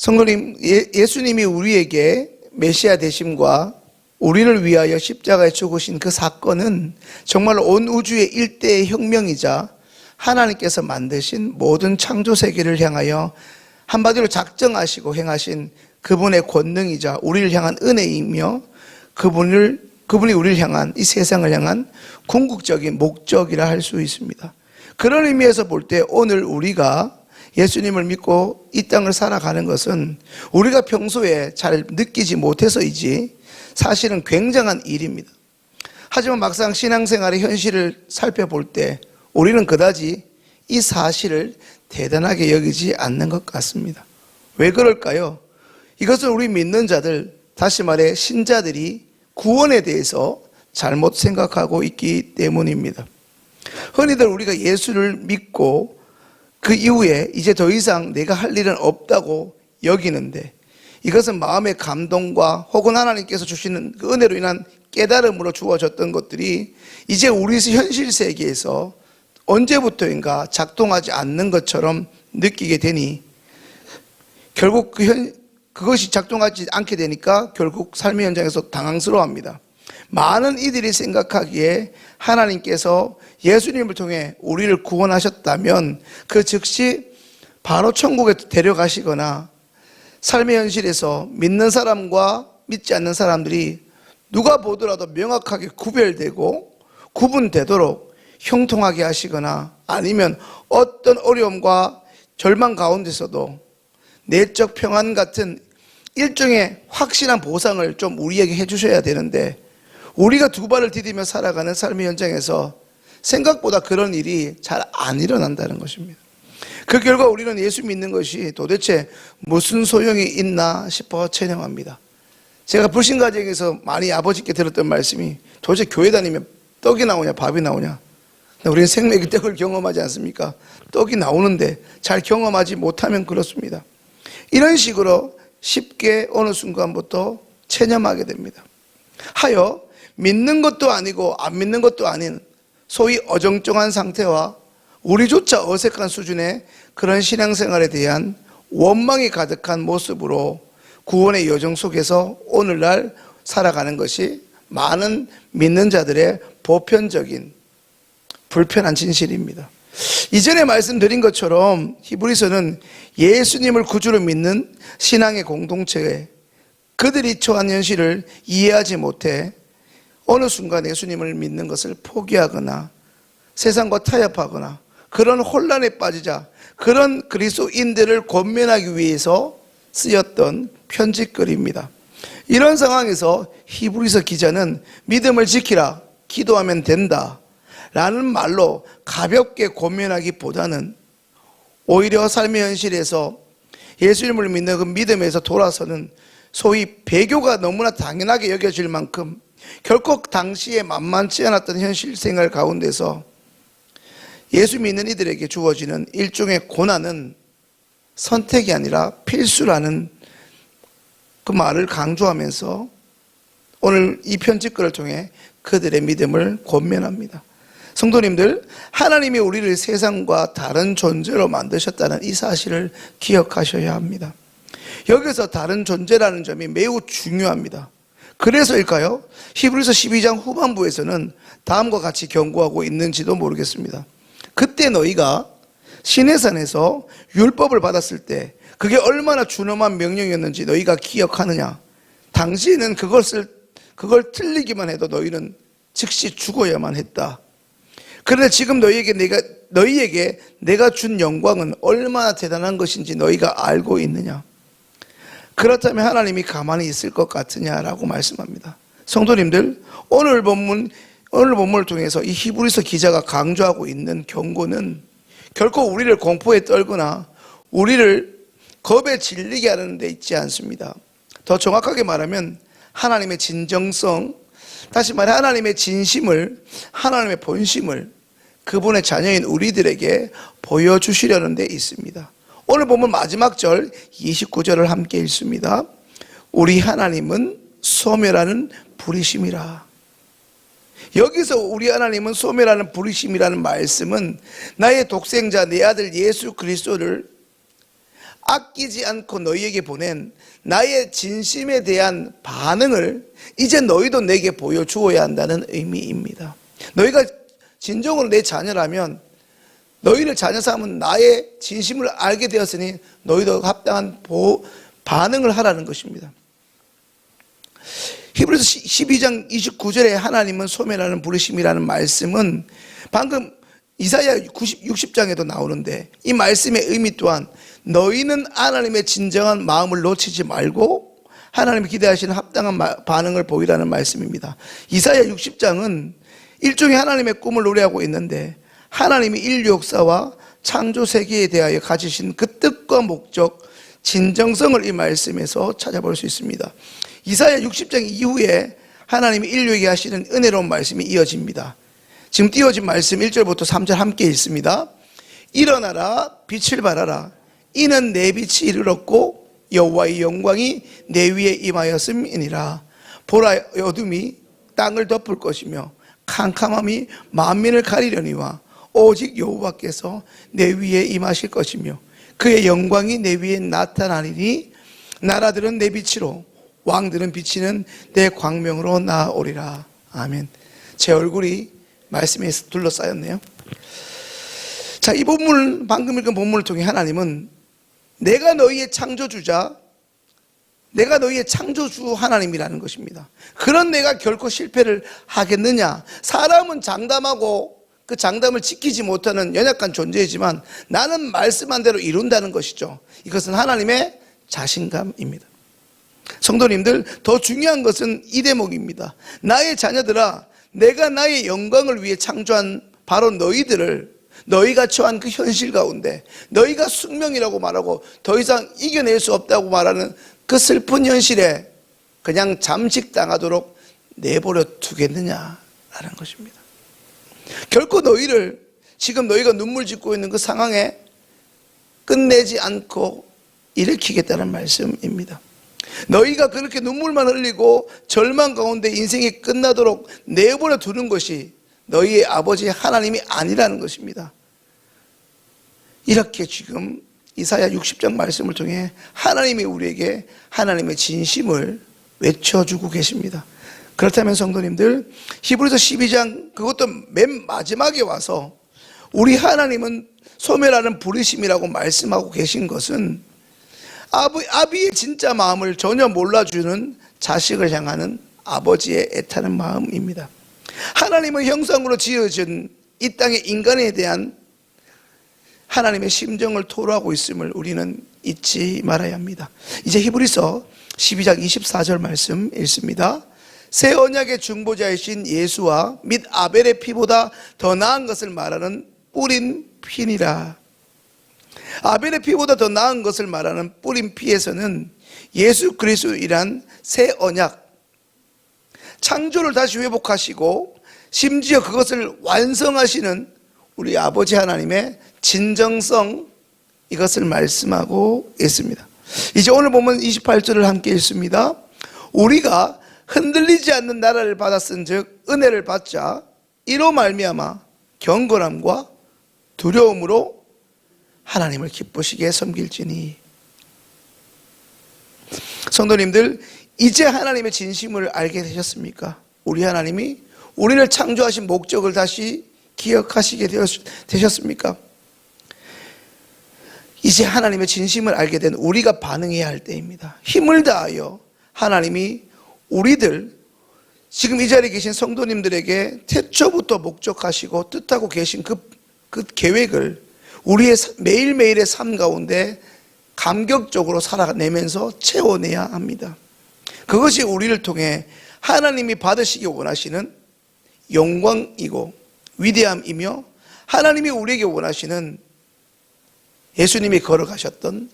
성도님, 예수님이 우리에게 메시아 되심과 우리를 위하여 십자가에 죽으신 그 사건은 정말로 온 우주의 일대의 혁명이자 하나님께서 만드신 모든 창조 세계를 향하여 한마디로 작정하시고 행하신 그분의 권능이자 우리를 향한 은혜이며 그분이 우리를 향한 이 세상을 향한 궁극적인 목적이라 할 수 있습니다. 그런 의미에서 볼 때 오늘 우리가 예수님을 믿고 이 땅을 살아가는 것은 우리가 평소에 잘 느끼지 못해서이지 사실은 굉장한 일입니다. 하지만 막상 신앙생활의 현실을 살펴볼 때 우리는 그다지 이 사실을 대단하게 여기지 않는 것 같습니다. 왜 그럴까요? 이것은 우리 믿는 자들, 다시 말해 신자들이 구원에 대해서 잘못 생각하고 있기 때문입니다. 흔히들 우리가 예수를 믿고 그 이후에 이제 더 이상 내가 할 일은 없다고 여기는데, 이것은 마음의 감동과 혹은 하나님께서 주시는 그 은혜로 인한 깨달음으로 주어졌던 것들이 이제 우리 현실 세계에서 언제부터인가 작동하지 않는 것처럼 느끼게 되니 결국 그것이 작동하지 않게 되니까 결국 삶의 현장에서 당황스러워합니다. 많은 이들이 생각하기에 하나님께서 예수님을 통해 우리를 구원하셨다면 그 즉시 바로 천국에 데려가시거나 삶의 현실에서 믿는 사람과 믿지 않는 사람들이 누가 보더라도 명확하게 구별되고 구분되도록 형통하게 하시거나 아니면 어떤 어려움과 절망 가운데서도 내적 평안 같은 일종의 확실한 보상을 좀 우리에게 해주셔야 되는데, 우리가 두 발을 디디며 살아가는 삶의 현장에서 생각보다 그런 일이 잘 안 일어난다는 것입니다. 그 결과 우리는 예수 믿는 것이 도대체 무슨 소용이 있나 싶어 체념합니다. 제가 불신가정에서 많이 아버지께 들었던 말씀이 도대체 교회 다니면 떡이 나오냐 밥이 나오냐. 우리는 생명의 떡을 경험하지 않습니까? 떡이 나오는데 잘 경험하지 못하면 그렇습니다. 이런 식으로 쉽게 어느 순간부터 체념하게 됩니다. 하여 믿는 것도 아니고 안 믿는 것도 아닌 소위 어정쩡한 상태와 우리조차 어색한 수준의 그런 신앙생활에 대한 원망이 가득한 모습으로 구원의 여정 속에서 오늘날 살아가는 것이 많은 믿는 자들의 보편적인 불편한 진실입니다. 이전에 말씀드린 것처럼 히브리서는 예수님을 구주로 믿는 신앙의 공동체에 그들이 처한 현실을 이해하지 못해 어느 순간 예수님을 믿는 것을 포기하거나 세상과 타협하거나 그런 혼란에 빠지자 그런 그리스도인들을 권면하기 위해서 쓰였던 편지글입니다. 이런 상황에서 히브리서 기자는 믿음을 지키라, 기도하면 된다 라는 말로 가볍게 권면하기보다는 오히려 삶의 현실에서 예수님을 믿는 그 믿음에서 돌아서는 소위 배교가 너무나 당연하게 여겨질 만큼 결코 당시에 만만치 않았던 현실 생활 가운데서 예수 믿는 이들에게 주어지는 일종의 고난은 선택이 아니라 필수라는 그 말을 강조하면서 오늘 이 편지글을 통해 그들의 믿음을 권면합니다. 성도님들, 하나님이 우리를 세상과 다른 존재로 만드셨다는 이 사실을 기억하셔야 합니다. 여기서 다른 존재라는 점이 매우 중요합니다. 그래서일까요? 히브리서 12장 후반부에서는 다음과 같이 경고하고 있는지도 모르겠습니다. 그때 너희가 시내산에서 율법을 받았을 때 그게 얼마나 준엄한 명령이었는지 너희가 기억하느냐? 당시에는 그걸 틀리기만 해도 너희는 즉시 죽어야만 했다. 그런데 지금 너희에게 내가 준 영광은 얼마나 대단한 것인지 너희가 알고 있느냐? 그렇다면 하나님이 가만히 있을 것 같으냐라고 말씀합니다. 성도님들, 오늘 본문을 통해서 이 히브리서 기자가 강조하고 있는 경고는 결코 우리를 공포에 떨거나 우리를 겁에 질리게 하는 데 있지 않습니다. 더 정확하게 말하면 하나님의 진정성, 다시 말해 하나님의 진심을, 하나님의 본심을 그분의 자녀인 우리들에게 보여주시려는 데 있습니다. 오늘 보면 마지막 절 29절을 함께 읽습니다. 우리 하나님은 소멸하는 불이심이라. 여기서 우리 하나님은 소멸하는 불이심이라는 말씀은 나의 독생자 내 아들 예수 그리스도를 아끼지 않고 너희에게 보낸 나의 진심에 대한 반응을 이제 너희도 내게 보여주어야 한다는 의미입니다. 너희가 진정으로 내 자녀라면, 너희를 자녀 삼은 나의 진심을 알게 되었으니 너희도 합당한 반응을 하라는 것입니다. 히브리서 12장 29절에 하나님은 소멸하는 부르심이라는 말씀은 방금 이사야 60장에도 나오는데, 이 말씀의 의미 또한 너희는 하나님의 진정한 마음을 놓치지 말고 하나님이 기대하시는 합당한 반응을 보이라는 말씀입니다. 이사야 60장은 일종의 하나님의 꿈을 노래하고 있는데, 하나님이 인류 역사와 창조 세계에 대하여 가지신 그 뜻과 목적, 진정성을 이 말씀에서 찾아볼 수 있습니다. 이사야 60장 이후에 하나님이 인류에게 하시는 은혜로운 말씀이 이어집니다. 지금 띄워진 말씀 1절부터 3절 함께 읽습니다. 일어나라, 빛을 발하라. 이는 내 빛이 이르렀고 여호와의 영광이 내 위에 임하였음이니라. 보라, 어둠이 땅을 덮을 것이며 캄캄함이 만민을 가리려니와 오직 여호와께서 내 위에 임하실 것이며 그의 영광이 내 위에 나타나리니 나라들은 내 빛으로 왕들은 비치는 내 광명으로 나오리라. 아멘. 제 얼굴이 말씀에 둘러싸였네요. 자, 이 본문, 방금 읽은 본문을 통해 하나님은 내가 너희의 창조주자, 내가 너희의 창조주 하나님이라는 것입니다. 그런 내가 결코 실패를 하겠느냐? 사람은 장담하고 그 장담을 지키지 못하는 연약한 존재이지만 나는 말씀한 대로 이룬다는 것이죠. 이것은 하나님의 자신감입니다. 성도님들, 더 중요한 것은 이 대목입니다. 나의 자녀들아, 내가 나의 영광을 위해 창조한 바로 너희들을, 너희가 처한 그 현실 가운데 너희가 숙명이라고 말하고 더 이상 이겨낼 수 없다고 말하는 그 슬픈 현실에 그냥 잠식당하도록 내버려 두겠느냐라는 것입니다. 결코 너희를 지금 너희가 눈물 짓고 있는 그 상황에 끝내지 않고 일으키겠다는 말씀입니다. 너희가 그렇게 눈물만 흘리고 절망 가운데 인생이 끝나도록 내버려 두는 것이 너희의 아버지 하나님이 아니라는 것입니다. 이렇게 지금 이사야 60장 말씀을 통해 하나님이 우리에게 하나님의 진심을 외쳐주고 계십니다. 그렇다면 성도님들, 히브리서 12장 그것도 맨 마지막에 와서 우리 하나님은 소멸하는 부르심이라고 말씀하고 계신 것은 아비의 진짜 마음을 전혀 몰라주는 자식을 향하는 아버지의 애타는 마음입니다. 하나님의 형상으로 지어진 이 땅의 인간에 대한 하나님의 심정을 토로하고 있음을 우리는 잊지 말아야 합니다. 이제 히브리서 12장 24절 말씀 읽습니다. 새 언약의 중보자이신 예수와 및 아벨의 피보다 더 나은 것을 말하는 뿌린 피니라. 아벨의 피보다 더 나은 것을 말하는 뿌린 피에서는 예수 그리스도이란 새 언약, 창조를 다시 회복하시고 심지어 그것을 완성하시는 우리 아버지 하나님의 진정성, 이것을 말씀하고 있습니다. 이제 오늘 보면 28절을 함께 읽습니다. 우리가 흔들리지 않는 나라를 받았은 즉 은혜를 받자 이로 말미암아 경건함과 두려움으로 하나님을 기쁘시게 섬길지니. 성도님들, 이제 하나님의 진심을 알게 되셨습니까? 우리 하나님이 우리를 창조하신 목적을 다시 기억하시게 되셨습니까? 이제 하나님의 진심을 알게 된 우리가 반응해야 할 때입니다. 힘을 다하여 하나님이 우리들, 지금 이 자리에 계신 성도님들에게 태초부터 목적하시고 뜻하고 계신 그 계획을 우리의 매일매일의 삶 가운데 감격적으로 살아내면서 채워내야 합니다. 그것이 우리를 통해 하나님이 받으시기 원하시는 영광이고 위대함이며 하나님이 우리에게 원하시는 예수님이 걸어가셨던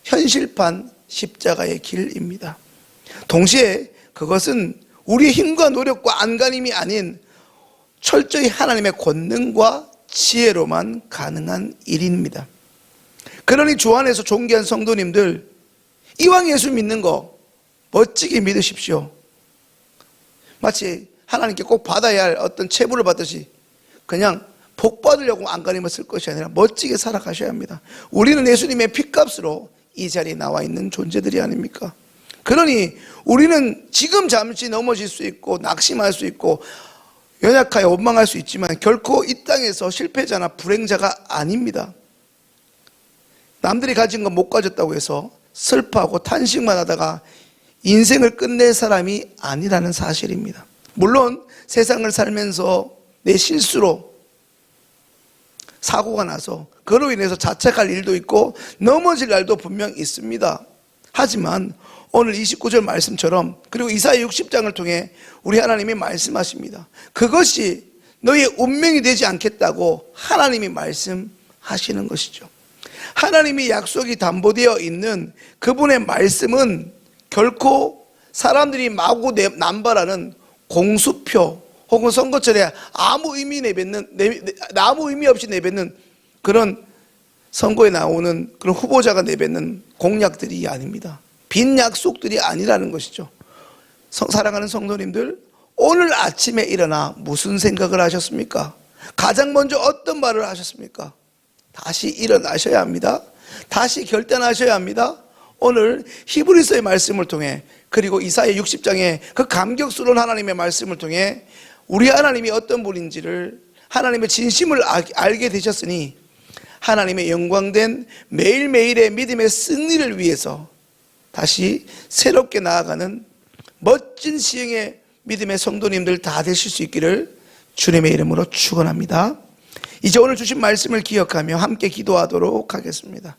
현실판 십자가의 길입니다. 동시에 그것은 우리의 힘과 노력과 안간힘이 아닌 철저히 하나님의 권능과 지혜로만 가능한 일입니다. 그러니 주 안에서 존귀한 성도님들, 이왕 예수 믿는 거 멋지게 믿으십시오. 마치 하나님께 꼭 받아야 할 어떤 체부를 받듯이 그냥 복 받으려고 안간힘을 쓸 것이 아니라 멋지게 살아가셔야 합니다. 우리는 예수님의 핏값으로 이 자리에 나와 있는 존재들이 아닙니까? 그러니 우리는 지금 잠시 넘어질 수 있고 낙심할 수 있고 연약하여 원망할 수 있지만 결코 이 땅에서 실패자나 불행자가 아닙니다. 남들이 가진 거 못 가졌다고 해서 슬퍼하고 탄식만 하다가 인생을 끝낼 사람이 아니라는 사실입니다. 물론 세상을 살면서 내 실수로 사고가 나서 그로 인해서 자책할 일도 있고 넘어질 날도 분명 있습니다. 하지만 오늘 29절 말씀처럼 그리고 이사야 60장을 통해 우리 하나님이 말씀하십니다. 그것이 너희의 운명이 되지 않겠다고 하나님이 말씀하시는 것이죠. 하나님이 약속이 담보되어 있는 그분의 말씀은 결코 사람들이 마구 남발하는 공수표 혹은 선거철에 아무 의미 없이 내뱉는 그런 선거에 나오는 그런 후보자가 내뱉는 공약들이 아닙니다. 빈 약속들이 아니라는 것이죠. 사랑하는 성도님들, 오늘 아침에 일어나 무슨 생각을 하셨습니까? 가장 먼저 어떤 말을 하셨습니까? 다시 일어나셔야 합니다. 다시 결단하셔야 합니다. 오늘 히브리서의 말씀을 통해 그리고 이사야 60장의 그 감격스러운 하나님의 말씀을 통해 우리 하나님이 어떤 분인지를 하나님의 진심을 알게 되셨으니 하나님의 영광된 매일매일의 믿음의 승리를 위해서 다시 새롭게 나아가는 멋진 시행의 믿음의 성도님들 다 되실 수 있기를 주님의 이름으로 축원합니다. 이제 오늘 주신 말씀을 기억하며 함께 기도하도록 하겠습니다.